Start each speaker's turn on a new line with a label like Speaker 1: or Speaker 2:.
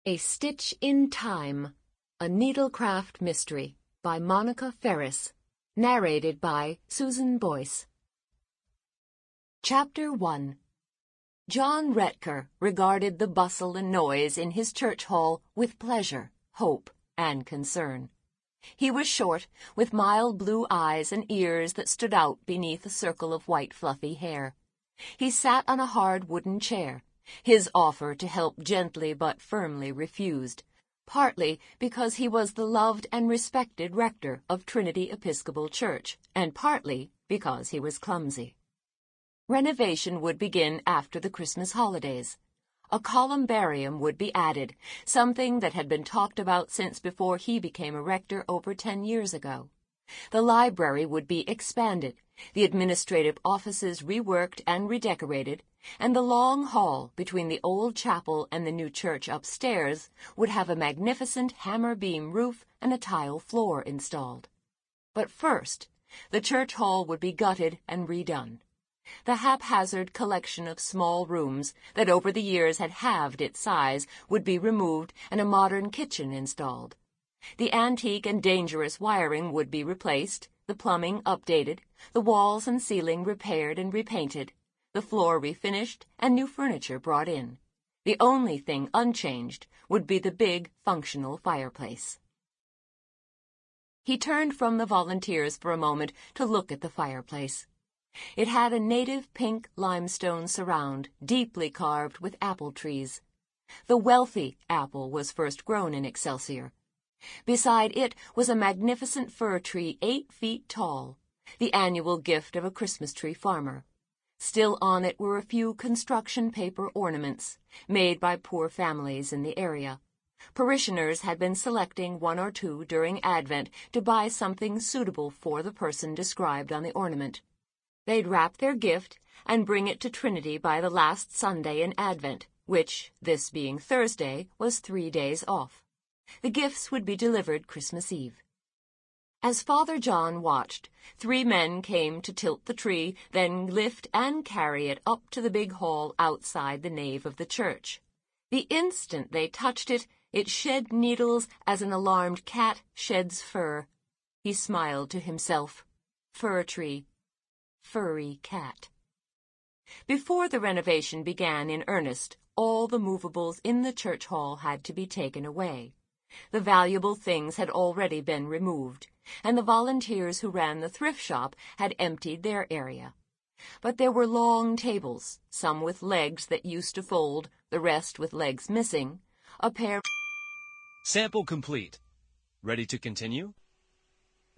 Speaker 1: A Stitch in Time, a Needlecraft Mystery by Monica Ferris, narrated by Susan Boyce. Chapter 1. John Retker regarded the bustle and noise in his church hall with pleasure, hope, and concern. He was short, with mild blue eyes and ears that stood out beneath a circle of white fluffy hair. He sat on a hard wooden chair, his offer to help gently but firmly refused, partly because he was the loved and respected rector of Trinity Episcopal Church, and partly because he was clumsy. Renovation would begin after the Christmas holidays. A columbarium would be added, something that had been talked about since before he became a rector over 10 years ago. The library would be expanded, the administrative offices reworked and redecorated, and the long hall between the old chapel and the new church upstairs would have a magnificent hammer-beam roof and a tile floor installed. But first, the church hall would be gutted and redone. The haphazard collection of small rooms that over the years had halved its size would be removed and a modern kitchen installed. The antique and dangerous wiring would be replaced, the plumbing updated, the walls and ceiling repaired and repainted, the floor refinished, and new furniture brought in. The only thing unchanged would be the big, functional fireplace. He turned from the volunteers for a moment to look at the fireplace. It had a native pink limestone surround, deeply carved with apple trees. The wealthy apple was first grown in Excelsior. Beside it was a magnificent fir tree 8 feet tall, the annual gift of a Christmas tree farmer. Still on it were a few construction paper ornaments, made by poor families in the area. Parishioners had been selecting 1 or 2 during Advent to buy something suitable for the person described on the ornament. They'd wrap their gift and bring it to Trinity by the last Sunday in Advent, which, this being Thursday, was 3 days off. The gifts would be delivered Christmas Eve. As Father John watched, 3 men came to tilt the tree, then lift and carry it up to the big hall outside the nave of the church. The instant they touched it, it shed needles as an alarmed cat sheds fur. He smiled to himself. Fir tree. Furry cat. Before the renovation began in earnest, all the movables in the church hall had to be taken away. The valuable things had already been removed, and the volunteers who ran the thrift shop had emptied their area. But there were long tables, some with legs that used to fold, the rest with legs missing, a pair...
Speaker 2: Sample complete. Ready to continue?